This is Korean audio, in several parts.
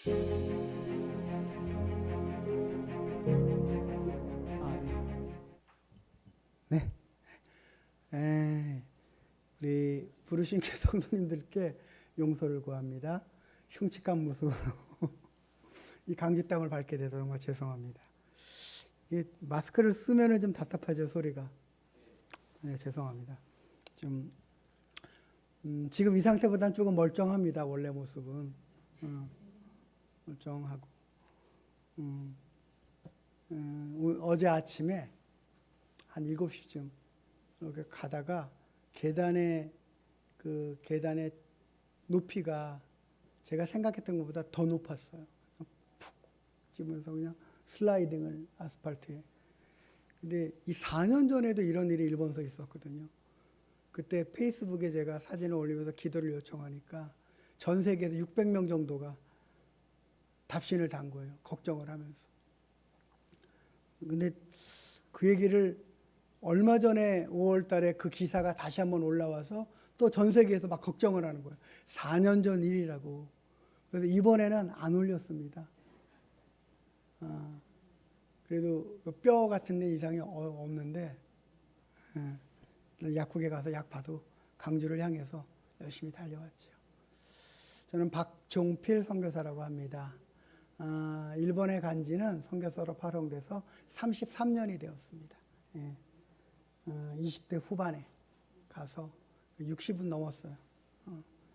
네. 우리 부르신 성도님들께 용서를 구합니다. 흉측한 모습으로 이 강주 땅을 밟게 돼서 정말 죄송합니다. 이 마스크를 쓰면은 좀 답답하죠, 소리가. 네, 죄송합니다. 좀 지금 이 상태보다는 조금 멀쩡합니다. 원래 모습은 멀쩡하고 어제 아침에 한 7시쯤 이렇게 가다가 계단의 높이가 제가 생각했던 것보다 더 높았어요. 푹 찌면서 그냥 슬라이딩을 아스팔트에. 근데 이 4년 전에도 이런 일이 일본서에 있었거든요. 그때 페이스북에 제가 사진을 올리면서 기도를 요청하니까 전 세계에서 600명 정도가 답신을 단 거예요. 걱정을 하면서. 근데 그 얘기를 얼마 전에 5월 달에 그 기사가 다시 한번 올라와서 또 전 세계에서 막 걱정을 하는 거예요. 4년 전 일이라고. 그래서 이번에는 안 올렸습니다. 그래도 뼈 같은 데 이상이 없는데 약국에 가서 약 봐도 강주를 향해서 열심히 달려왔죠. 저는 박종필 선교사라고 합니다. 일본에 간 지는 선교사로 파송돼서 33년이 되었습니다. 20대 후반에 가서 60은 넘었어요.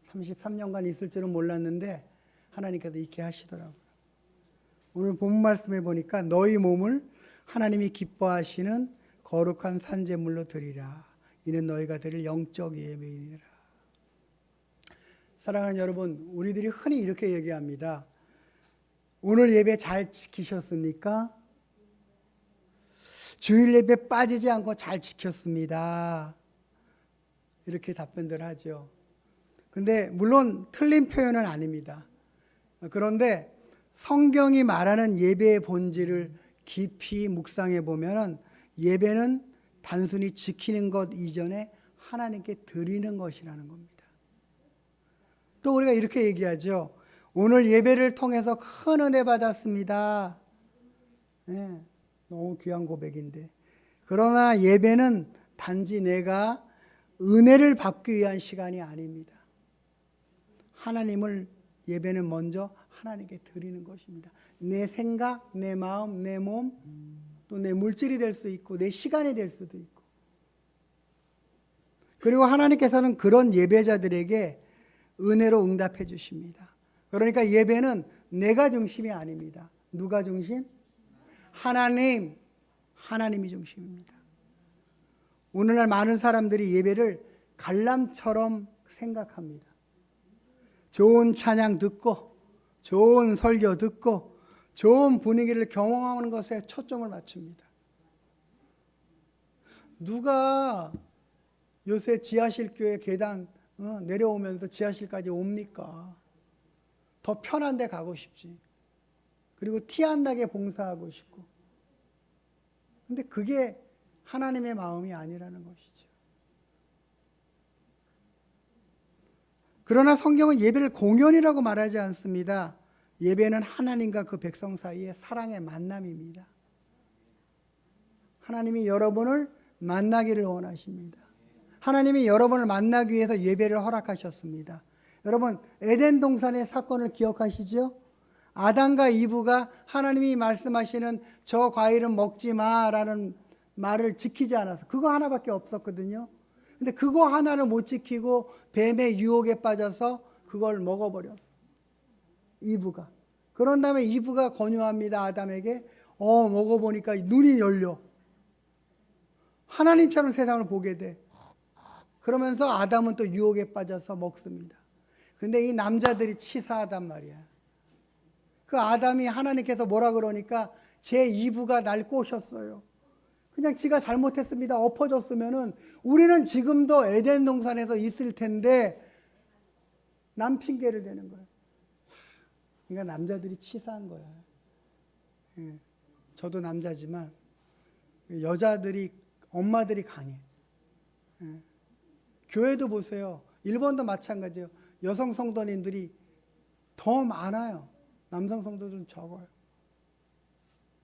33년간 있을 줄은 몰랐는데 하나님께서 있게 하시더라고요. 오늘 본문 말씀에 보니까 너희 몸을 하나님이 기뻐하시는 거룩한 산제물로 드리라. 이는 너희가 드릴 영적 예배이니라. 사랑하는 여러분, 우리들이 흔히 이렇게 얘기합니다. 오늘 예배 잘 지키셨습니까? 주일 예배 빠지지 않고 잘 지켰습니다. 이렇게 답변들 하죠. 근데 물론 틀린 표현은 아닙니다. 그런데 성경이 말하는 예배의 본질을 깊이 묵상해 보면 예배는 단순히 지키는 것 이전에 하나님께 드리는 것이라는 겁니다. 또 우리가 이렇게 얘기하죠. 오늘 예배를 통해서 큰 은혜 받았습니다. 네, 너무 귀한 고백인데. 그러나 예배는 단지 내가 은혜를 받기 위한 시간이 아닙니다. 하나님을 예배는 먼저 하나님께 드리는 것입니다. 내 생각, 내 마음, 내 몸, 또 내 물질이 될 수 있고 내 시간이 될 수도 있고. 그리고 하나님께서는 그런 예배자들에게 은혜로 응답해 주십니다. 그러니까 예배는 내가 중심이 아닙니다. 누가 중심? 하나님이 중심입니다. 오늘날 많은 사람들이 예배를 관람처럼 생각합니다. 좋은 찬양 듣고 좋은 설교 듣고 좋은 분위기를 경험하는 것에 초점을 맞춥니다. 누가 요새 지하실 교회 계단 내려오면서 지하실까지 옵니까? 더 편한 데 가고 싶지. 그리고 티 안 나게 봉사하고 싶고. 근데 그게 하나님의 마음이 아니라는 것이죠. 그러나 성경은 예배를 공연이라고 말하지 않습니다. 예배는 하나님과 그 백성 사이의 사랑의 만남입니다. 하나님이 여러분을 만나기를 원하십니다. 하나님이 여러분을 만나기 위해서 예배를 허락하셨습니다. 여러분, 에덴 동산의 사건을 기억하시죠? 아담과 이브가 하나님이 말씀하시는 저 과일은 먹지 마라는 말을 지키지 않아서 그거 하나밖에 없었거든요. 근데 그거 하나를 못 지키고 뱀의 유혹에 빠져서 그걸 먹어버렸어. 이브가. 그런 다음에 이브가 권유합니다. 아담에게. 먹어보니까 눈이 열려. 하나님처럼 세상을 보게 돼. 그러면서 아담은 또 유혹에 빠져서 먹습니다. 근데 이 남자들이 치사하단 말이야. 그 아담이 하나님께서 뭐라 그러니까 제 이브가 날 꼬셨어요. 그냥 지가 잘못했습니다. 엎어졌으면은 우리는 지금도 에덴 동산에서 있을 텐데 남 핑계를 대는 거예요. 그러니까 남자들이 치사한 거야. 저도 남자지만 여자들이 엄마들이 강해. 교회도 보세요. 일본도 마찬가지예요. 여성 성도님들이 더 많아요. 남성 성도들은 적어요.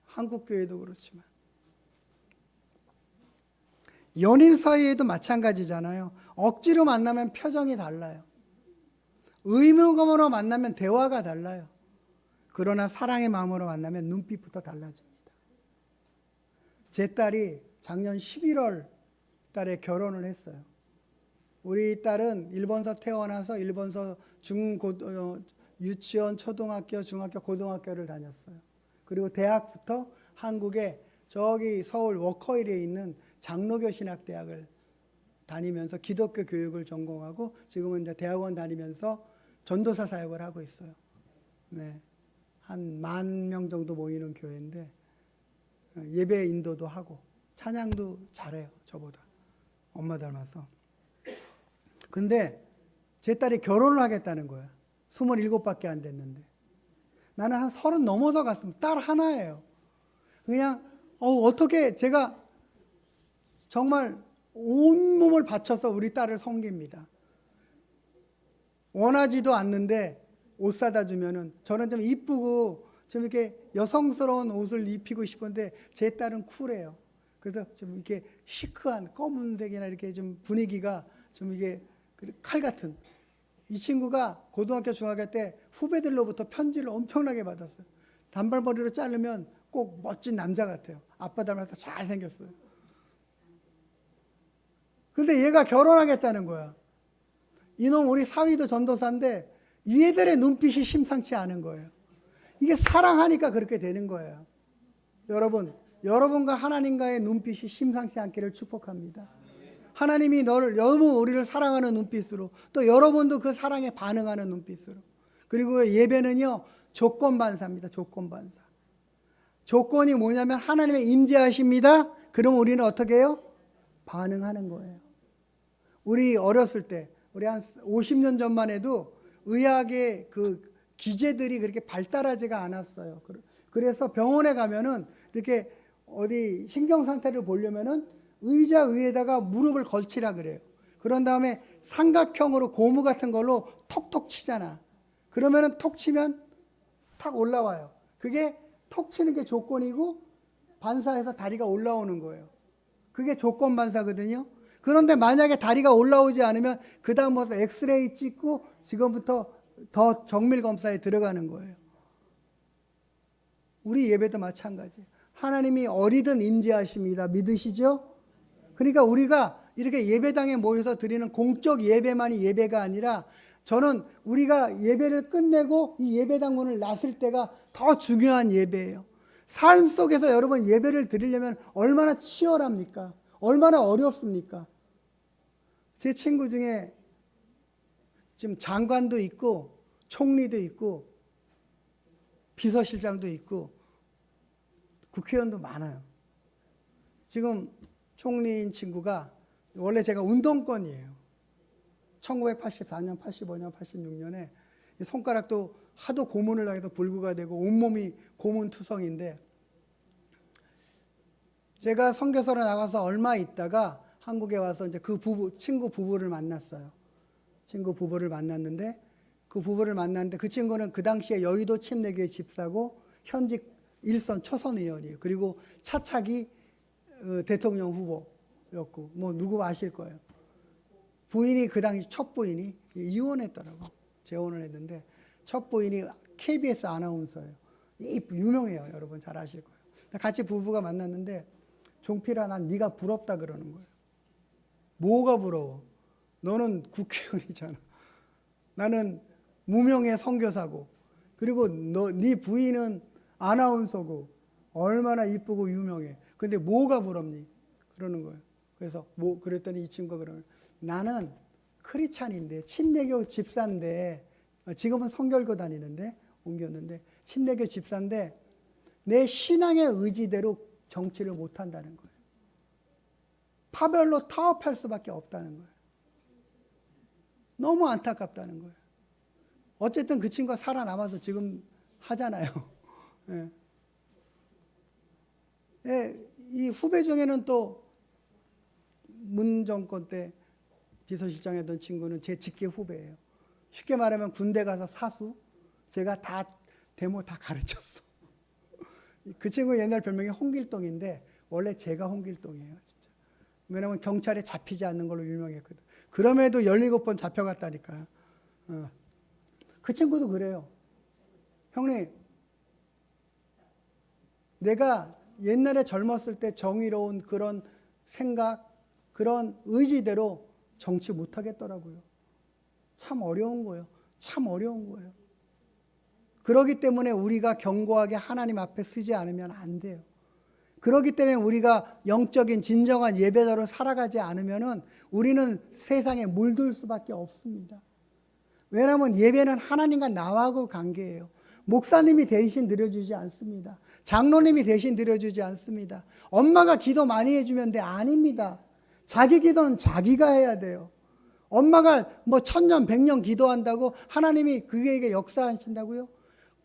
한국 교회도 그렇지만. 연인 사이에도 마찬가지잖아요. 억지로 만나면 표정이 달라요. 의무감으로 만나면 대화가 달라요. 그러나 사랑의 마음으로 만나면 눈빛부터 달라집니다. 제 딸이 작년 11월 달에 결혼을 했어요. 우리 딸은 일본서 태어나서 일본서 유치원, 초등학교, 중학교, 고등학교를 다녔어요. 그리고 대학부터 한국의 저기 서울 워커힐에 있는 장로교 신학대학을 다니면서 기독교 교육을 전공하고 지금은 이제 대학원 다니면서 전도사 사역을 하고 있어요. 네. 한 10,000명 정도 모이는 교회인데 예배 인도도 하고 찬양도 잘해요. 저보다. 엄마 닮아서. 근데 제 딸이 결혼을 하겠다는 거야. 27밖에 안 됐는데. 나는 한 30 넘어서 갔으면 딸 하나예요. 그냥 어떻게 제가 정말 온몸을 바쳐서 우리 딸을 섬깁니다. 원하지도 않는데 옷 사다 주면은 저는 좀 이쁘고 좀 이렇게 여성스러운 옷을 입히고 싶은데 제 딸은 쿨해요. 그래서 좀 이렇게 시크한 검은색이나 이렇게 좀 분위기가 좀 이게 칼 같은. 이 친구가 고등학교 중학교 때 후배들로부터 편지를 엄청나게 받았어요. 단발머리로 자르면 꼭 멋진 남자 같아요. 아빠 닮아서 잘생겼어요. 근데 얘가 결혼하겠다는 거야. 이놈 우리 사위도 전도사인데 얘들의 눈빛이 심상치 않은 거예요. 이게 사랑하니까 그렇게 되는 거예요. 여러분과 하나님과의 눈빛이 심상치 않기를 축복합니다. 하나님이 너무 우리를 사랑하는 눈빛으로 또 여러분도 그 사랑에 반응하는 눈빛으로. 그리고 예배는요 조건반사입니다. 조건반사. 조건이 뭐냐면 하나님의 임재하십니다. 그럼 우리는 어떻게 해요? 반응하는 거예요. 우리 어렸을 때 우리 한 50년 전만 해도 의학의 그 기제들이 그렇게 발달하지가 않았어요. 그래서 병원에 가면은 이렇게 어디 신경 상태를 보려면은 의자 위에다가 무릎을 걸치라 그래요. 그런 다음에 삼각형으로 고무 같은 걸로 톡톡 치잖아. 그러면은 톡 치면 탁 올라와요. 그게 톡 치는 게 조건이고 반사해서 다리가 올라오는 거예요. 그게 조건 반사거든요. 그런데 만약에 다리가 올라오지 않으면 그 다음부터 엑스레이 찍고 지금부터 더 정밀 검사에 들어가는 거예요. 우리 예배도 마찬가지예요. 하나님이 어디든 임재하십니다. 믿으시죠? 그러니까 우리가 이렇게 예배당에 모여서 드리는 공적 예배만이 예배가 아니라 저는 우리가 예배를 끝내고 이 예배당 문을 나설 때가 더 중요한 예배예요. 삶 속에서 여러분 예배를 드리려면 얼마나 치열합니까? 얼마나 어렵습니까? 제 친구 중에 지금 장관도 있고 총리도 있고 비서실장도 있고 국회의원도 많아요. 지금 총리인 친구가 원래 제가 운동권이에요. 1984년, 85년, 86년에 손가락도 하도 고문을 당해서 불구가 되고 온몸이 고문투성인데 제가 선교사로 나가서 얼마 있다가 한국에 와서 이제 그 친구 부부를 만났어요. 친구 부부를 만났는데 그 친구는 그 당시에 여의도 침례교회 집사고 현직 일선 초선 의원이에요. 그리고 차차기 대통령 후보였고 뭐 누구 아실 거예요. 부인이 그 당시 첫 부인이 이혼했더라고. 재혼을 했는데 첫 부인이 KBS 아나운서예요. 유명해요. 여러분 잘 아실 거예요. 같이 부부가 만났는데 종필아 난 네가 부럽다 그러는 거예요. 뭐가 부러워? 너는 국회의원이잖아. 나는 무명의 선교사고 그리고 네 부인은 아나운서고 얼마나 이쁘고 유명해. 근데 뭐가 부럽니? 그러는 거예요. 그래서 그랬더니 이 친구가 그러는 나는 크리스찬인데 침례교 집사인데 지금은 성결교 다니는데 옮겼는데 침례교 집사인데 내 신앙의 의지대로 정치를 못한다는 거예요. 파별로 타협할 수밖에 없다는 거예요. 너무 안타깝다는 거예요. 어쨌든 그 친구가 살아남아서 지금 하잖아요. 예. 예, 이 후배 중에는 또 문 정권 때 비서실장 했던 친구는 제 직계 후배예요. 쉽게 말하면 군대 가서 사수, 제가 다 데모 다 가르쳤어. 그 친구 옛날 별명이 홍길동인데 원래 제가 홍길동이에요. 진짜. 왜냐면 경찰에 잡히지 않는 걸로 유명했거든. 그럼에도 17번 잡혀갔다니까요. 그 친구도 그래요. 형님, 내가 옛날에 젊었을 때 정의로운 그런 생각, 그런 의지대로 정치 못하겠더라고요. 참 어려운 거예요. 참 어려운 거예요. 그렇기 때문에 우리가 견고하게 하나님 앞에 서지 않으면 안 돼요. 그렇기 때문에 우리가 영적인 진정한 예배자로 살아가지 않으면 우리는 세상에 물들 수밖에 없습니다. 왜냐하면 예배는 하나님과 나하고 관계예요. 목사님이 대신 드려주지 않습니다. 장로님이 대신 드려주지 않습니다. 엄마가 기도 많이 해주면 돼. 아닙니다. 자기 기도는 자기가 해야 돼요. 엄마가 뭐 1000년, 100년 기도한다고 하나님이 그에게 역사하신다고요?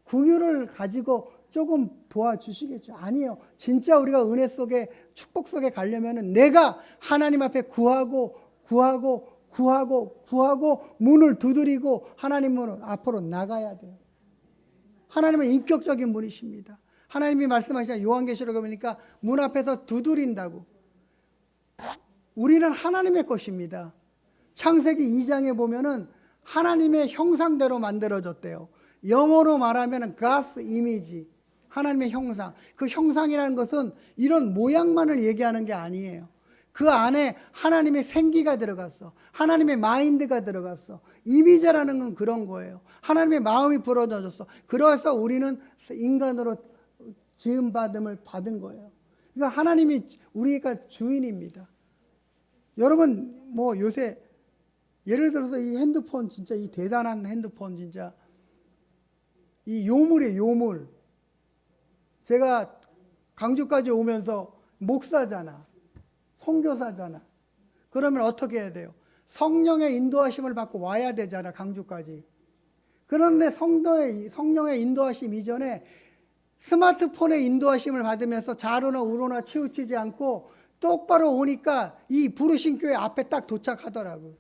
궁유를 가지고 조금 도와주시겠죠? 아니에요. 진짜 우리가 은혜 속에, 축복 속에 가려면은 내가 하나님 앞에 구하고 문을 두드리고 하나님 문 앞으로 나가야 돼요. 하나님은 인격적인 분이십니다. 하나님이 말씀하시는 요한계시록에 보니까 문 앞에서 두드린다고. 우리는 하나님의 것입니다. 창세기 2장에 보면은 하나님의 형상대로 만들어졌대요. 영어로 말하면 God's image, 하나님의 형상. 그 형상이라는 것은 이런 모양만을 얘기하는 게 아니에요. 그 안에 하나님의 생기가 들어갔어. 하나님의 마인드가 들어갔어. 이미지라는 건 그런 거예요. 하나님의 마음이 불어넣어졌어. 그래서 우리는 인간으로 지음받음을 받은 거예요. 그러니까 하나님이 우리가 주인입니다. 여러분 뭐 요새 예를 들어서 이 핸드폰 진짜 이 대단한 핸드폰 진짜 이 요물이에요. 요물. 제가 강주까지 오면서 목사잖아. 선교사잖아. 그러면 어떻게 해야 돼요? 성령의 인도하심을 받고 와야 되잖아. 강주까지. 그런데 성령의 인도하심 이전에 스마트폰의 인도하심을 받으면서 좌로나 우로나 치우치지 않고 똑바로 오니까 이 부르신 교회 앞에 딱 도착하더라고요.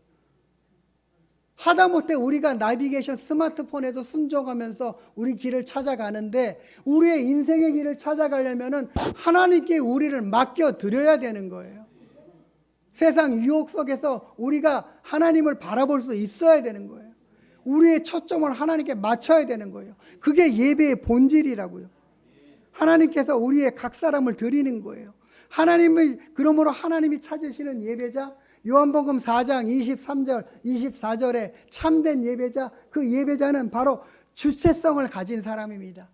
하다못해 우리가 내비게이션 스마트폰에도 순종하면서 우리 길을 찾아가는데 우리의 인생의 길을 찾아가려면 하나님께 우리를 맡겨드려야 되는 거예요. 세상 유혹 속에서 우리가 하나님을 바라볼 수 있어야 되는 거예요. 우리의 초점을 하나님께 맞춰야 되는 거예요. 그게 예배의 본질이라고요. 하나님께서 우리의 각 사람을 드리는 거예요. 그러므로 하나님이 찾으시는 예배자, 요한복음 4장 23절, 24절에 참된 예배자, 그 예배자는 바로 주체성을 가진 사람입니다.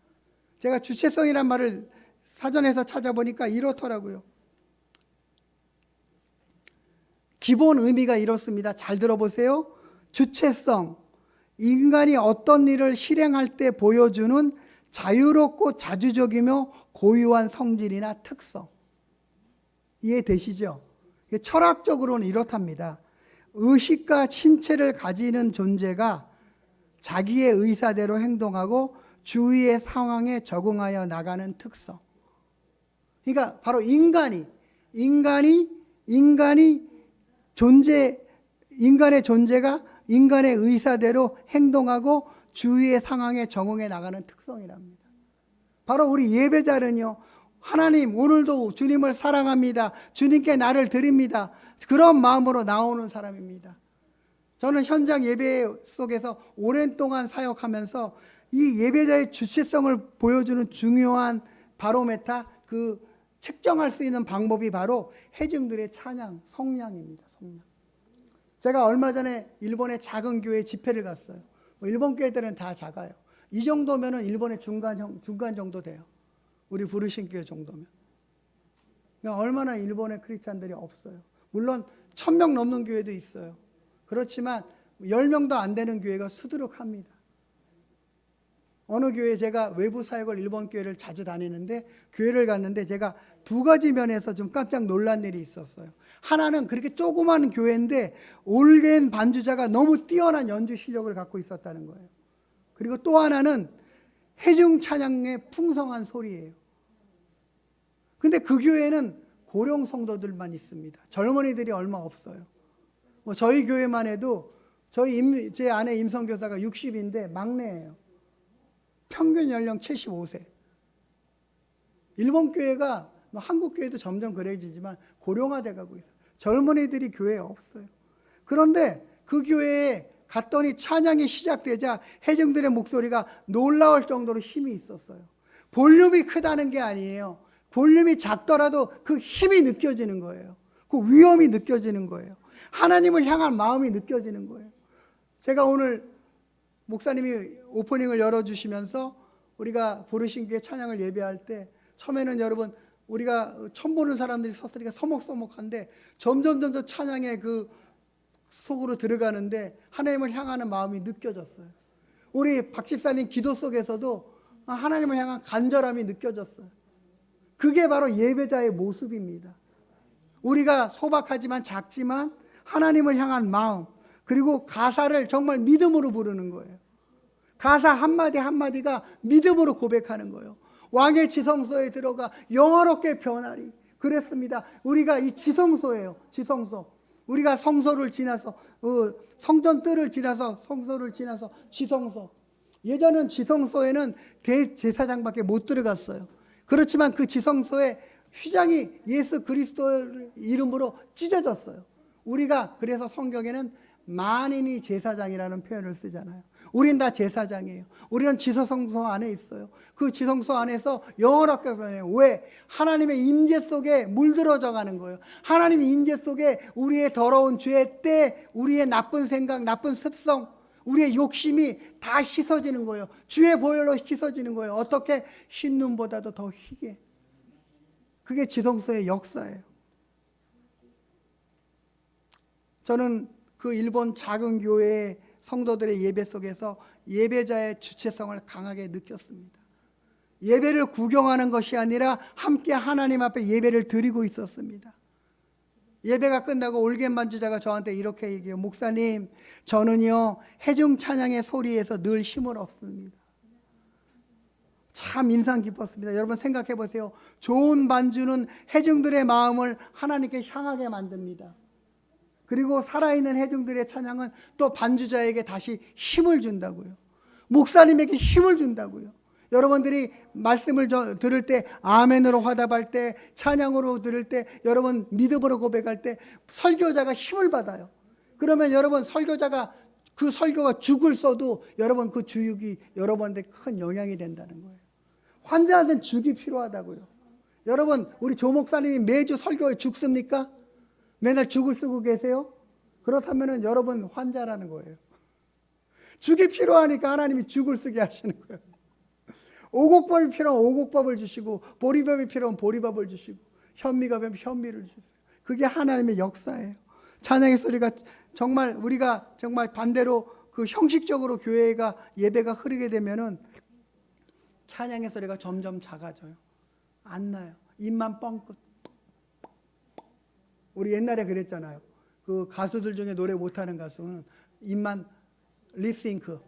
제가 주체성이란 말을 사전에서 찾아보니까 이렇더라고요. 기본 의미가 이렇습니다. 잘 들어보세요. 주체성, 인간이 어떤 일을 실행할 때 보여주는 자유롭고 자주적이며 고유한 성질이나 특성. 이해되시죠? 철학적으로는 이렇답니다. 의식과 신체를 가지는 존재가 자기의 의사대로 행동하고 주위의 상황에 적응하여 나가는 특성. 그러니까 바로 인간의 존재가 인간의 의사대로 행동하고 주위의 상황에 적응해 나가는 특성이랍니다. 바로 우리 예배자는요, 하나님 오늘도 주님을 사랑합니다. 주님께 나를 드립니다. 그런 마음으로 나오는 사람입니다. 저는 현장 예배 속에서 오랜 동안 사역하면서 이 예배자의 주체성을 보여주는 중요한 바로메타, 그 측정할 수 있는 방법이 바로 회중들의 찬양, 성량입니다. 성량. 제가 얼마 전에 일본의 작은 교회 집회를 갔어요. 일본 교회들은 다 작아요. 이 정도면은 일본의 중간 정도 돼요. 우리 부르신 교회 정도면. 그러니까 얼마나 일본의 크리스찬들이 없어요. 물론 1000명 넘는 교회도 있어요. 그렇지만 10명도 안 되는 교회가 수두룩합니다. 어느 교회 제가 외부 사역을 일본 교회를 자주 다니는데 교회를 갔는데 제가 두 가지 면에서 좀 깜짝 놀란 일이 있었어요. 하나는 그렇게 조그만 교회인데 올겐 반주자가 너무 뛰어난 연주 실력을 갖고 있었다는 거예요. 그리고 또 하나는 회중 찬양의 풍성한 소리예요. 근데 그 교회는 고령 성도들만 있습니다. 젊은이들이 얼마 없어요. 뭐 저희 교회만 해도 제 아내 임성교사가 60인데 막내예요. 평균 연령 75세. 일본 교회가 한국 교회도 점점 그래지지만 고령화돼 가고 있어요. 젊은이들이 교회에 없어요. 그런데 그 교회에 갔더니 찬양이 시작되자 회중들의 목소리가 놀라울 정도로 힘이 있었어요. 볼륨이 크다는 게 아니에요. 볼륨이 작더라도 그 힘이 느껴지는 거예요. 그 위엄이 느껴지는 거예요. 하나님을 향한 마음이 느껴지는 거예요. 제가 오늘 목사님이 오프닝을 열어주시면서 우리가 부르신 교회 찬양을 예배할 때 처음에는 여러분 우리가 처음 보는 사람들이 섰으니까 서먹서먹한데 점점 찬양의 그 속으로 들어가는데 하나님을 향하는 마음이 느껴졌어요. 우리 박 집사님 기도 속에서도 하나님을 향한 간절함이 느껴졌어요. 그게 바로 예배자의 모습입니다. 우리가 소박하지만 작지만 하나님을 향한 마음, 그리고 가사를 정말 믿음으로 부르는 거예요. 가사 한마디 한마디가 믿음으로 고백하는 거예요. 왕의 지성소에 들어가 영화롭게 변하리. 그랬습니다. 우리가 이 지성소예요. 지성소. 우리가 성소를 지나서 성전 뜰을 지나서 성소를 지나서 지성소. 예전은 지성소에는 대제사장밖에 못 들어갔어요. 그렇지만 그 지성소에 휘장이 예수 그리스도의 이름으로 찢어졌어요. 우리가 그래서 성경에는 만인이 제사장이라는 표현을 쓰잖아요. 우린 다 제사장이에요. 우리는 지성소 안에 있어요. 그 지성소 안에서 영원하게 변해요. 왜? 하나님의 임재 속에 물들어져 가는 거예요. 하나님의 임재 속에 우리의 더러운 죄 때 우리의 나쁜 생각, 나쁜 습성, 우리의 욕심이 다 씻어지는 거예요. 주의 보혈로 씻어지는 거예요. 어떻게? 흰눈보다도 더 희게. 그게 지성소의 역사예요. 저는 그 일본 작은 교회의 성도들의 예배 속에서 예배자의 주체성을 강하게 느꼈습니다. 예배를 구경하는 것이 아니라 함께 하나님 앞에 예배를 드리고 있었습니다. 예배가 끝나고 올겐 반주자가 저한테 이렇게 얘기해요. 목사님, 저는요 회중 찬양의 소리에서 늘 힘을 얻습니다. 참 인상 깊었습니다. 여러분 생각해 보세요. 좋은 반주는 회중들의 마음을 하나님께 향하게 만듭니다. 그리고 살아있는 회중들의 찬양은 또 반주자에게 다시 힘을 준다고요. 목사님에게 힘을 준다고요. 여러분들이 말씀을 들을 때, 아멘으로 화답할 때, 찬양으로 들을 때, 여러분 믿음으로 고백할 때 설교자가 힘을 받아요. 그러면 여러분 설교자가 그 설교가 죽을 써도 여러분 그 주육이 여러분한테 큰 영향이 된다는 거예요. 환자한테는 죽이 필요하다고요. 여러분 우리 조 목사님이 매주 설교에 죽습니까? 맨날 죽을 쓰고 계세요? 그렇다면 여러분 환자라는 거예요. 죽이 필요하니까 하나님이 죽을 쓰게 하시는 거예요. 오곡밥이 필요하면 오곡밥을 주시고, 보리밥이 필요하면 보리밥을 주시고, 현미가 필요하면 현미를 주세요. 그게 하나님의 역사예요. 찬양의 소리가 정말 우리가 정말 반대로 그 형식적으로 교회가 예배가 흐르게 되면은 찬양의 소리가 점점 작아져요. 안 나요. 입만 뻥끗. 우리 옛날에 그랬잖아요. 그 가수들 중에 노래 못하는 가수는 입만 립싱크.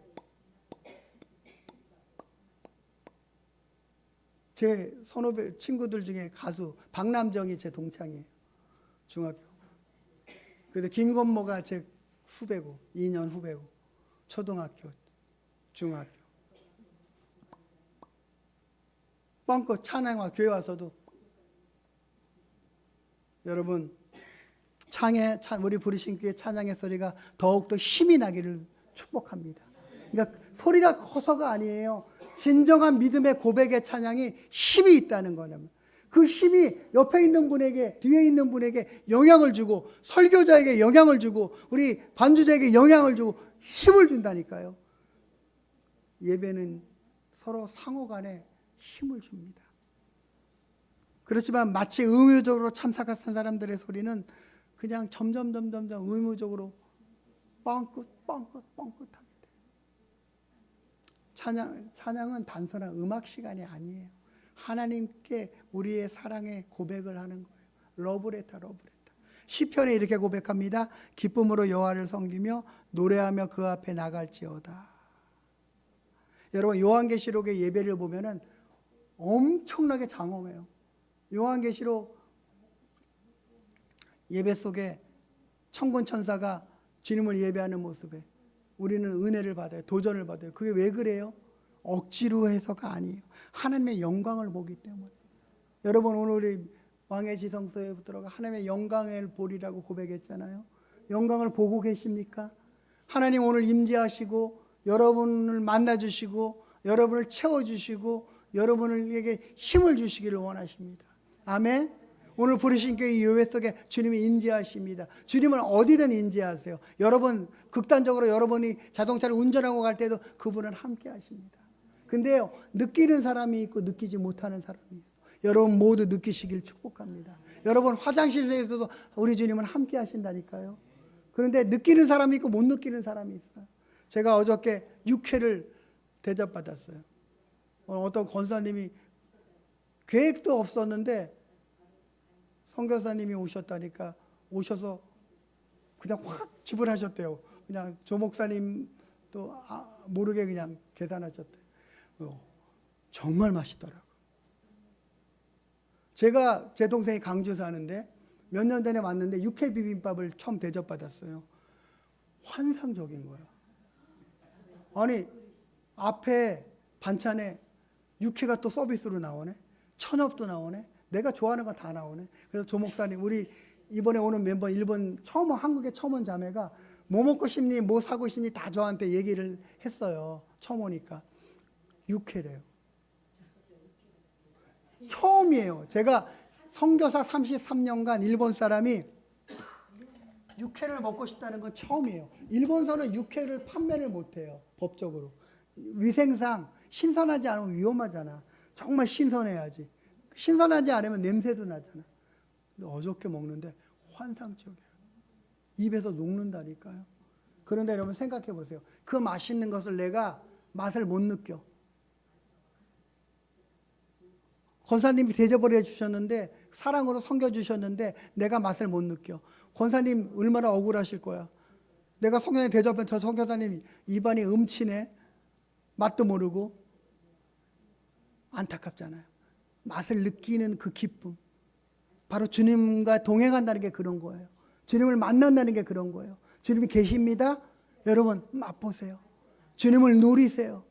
제 선후배 친구들 중에 가수 박남정이 제 동창이에요. 중학교. 그래서 김건모가 제 후배고 2년 후배고 초등학교, 중학교. 뻥끗 찬양과 교회 와서도 여러분 우리 부르신 교회 찬양의 소리가 더욱더 힘이 나기를 축복합니다. 그러니까 소리가 커서가 아니에요. 진정한 믿음의 고백의 찬양이 힘이 있다는 거냐면 그 힘이 옆에 있는 분에게, 뒤에 있는 분에게 영향을 주고, 설교자에게 영향을 주고, 우리 반주자에게 영향을 주고 힘을 준다니까요. 예배는 서로 상호간에 힘을 줍니다. 그렇지만 마치 의무적으로 참석한 사람들의 소리는 그냥 점점 의무적으로 뻥끗하게 돼요. 찬양은 단순한 음악 시간이 아니에요. 하나님께 우리의 사랑의 고백을 하는 거예요. 러브레터. 시편에 이렇게 고백합니다. 기쁨으로 여호와를 섬기며 노래하며 그 앞에 나갈지어다. 여러분 요한계시록의 예배를 보면은 엄청나게 장엄해요. 요한계시록 예배 속에 천군 천사가 주님을 예배하는 모습에 우리는 은혜를 받아요. 도전을 받아요. 그게 왜 그래요? 억지로 해서가 아니에요. 하나님의 영광을 보기 때문에. 여러분 오늘 우리 왕의 지성소에 들어가 하나님의 영광을 보리라고 고백했잖아요. 영광을 보고 계십니까? 하나님 오늘 임재하시고 여러분을 만나주시고 여러분을 채워주시고 여러분에게 힘을 주시기를 원하십니다. 아멘. 오늘 부르신 교회 예배 속에 주님이 임재하십니다. 주님은 어디든 임재하세요. 여러분 극단적으로 여러분이 자동차를 운전하고 갈 때도 그분은 함께 하십니다. 근데요, 느끼는 사람이 있고 느끼지 못하는 사람이 있어요. 여러분 모두 느끼시길 축복합니다. 여러분 화장실에서도 우리 주님은 함께 하신다니까요. 그런데 느끼는 사람이 있고 못 느끼는 사람이 있어요. 제가 어저께 육회를 대접받았어요. 어떤 권사님이 계획도 없었는데 선교사님이 오셨다니까 오셔서 그냥 확 지불하셨대요. 그냥 조 목사님도 모르게 그냥 계산하셨대요. 정말 맛있더라고요. 제가 제 동생이 강주 사는데 몇 년 전에 왔는데 육회 비빔밥을 처음 대접받았어요. 환상적인 거야. 아니 앞에 반찬에 육회가 또 서비스로 나오네. 천엽도 나오네. 내가 좋아하는 거 다 나오네. 그래서 조 목사님 우리 이번에 오는 멤버 일본 처음 한국에 처음 온 자매가 뭐 먹고 싶니 뭐 사고 싶니 다 저한테 얘기를 했어요. 처음 오니까 육회래요. 처음이에요. 제가 선교사 33년간 일본 사람이 육회를 먹고 싶다는 건 처음이에요. 일본서는 육회를 판매를 못해요. 법적으로. 위생상 신선하지 않으면 위험하잖아. 정말 신선해야지. 신선하지 않으면 냄새도 나잖아. 근데 어저께 먹는데 환상적이에요. 입에서 녹는다니까요. 그런데 여러분 생각해 보세요. 그 맛있는 것을 내가 맛을 못 느껴. 권사님이 대접을 해주셨는데 사랑으로 섬겨주셨는데 내가 맛을 못 느껴. 권사님 얼마나 억울하실 거야. 내가 성경에 대접한 저 선교사님 입안이 음치네. 맛도 모르고. 안타깝잖아요. 맛을 느끼는 그 기쁨. 바로 주님과 동행한다는 게 그런 거예요. 주님을 만난다는 게 그런 거예요. 주님이 계십니다. 여러분 맛보세요. 주님을 누리세요.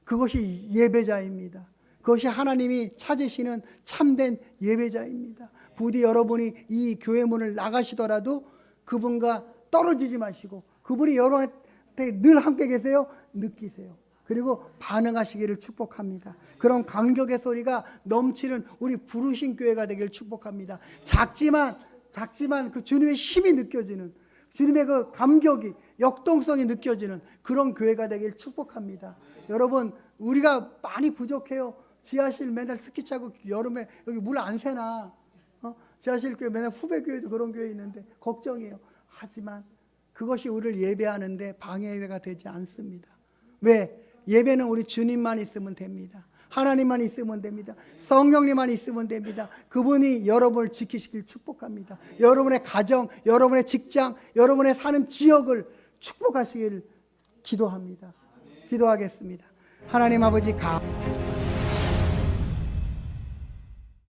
그것이 예배자입니다. 그것이 하나님이 찾으시는 참된 예배자입니다. 부디 여러분이 이 교회 문을 나가시더라도 그분과 떨어지지 마시고 그분이 여러분한테 늘 함께 계세요. 느끼세요. 그리고 반응하시기를 축복합니다. 그런 감격의 소리가 넘치는 우리 부르신 교회가 되기를 축복합니다. 작지만 그 주님의 힘이 느껴지는 주님의 그 감격이 역동성이 느껴지는 그런 교회가 되기를 축복합니다. 여러분 우리가 많이 부족해요. 지하실 맨날 스키 차고 여름에 여기 물 안 새나? 지하실 교회 맨날 후배 교회도 그런 교회 있는데 걱정이에요. 하지만 그것이 우리를 예배하는데 방해가 되지 않습니다. 왜? 예배는 우리 주님만 있으면 됩니다. 하나님만 있으면 됩니다. 성령님만 있으면 됩니다. 그분이 여러분을 지키시길 축복합니다. 여러분의 가정, 여러분의 직장, 여러분의 사는 지역을 축복하시길 기도합니다. 기도하겠습니다. 하나님 아버지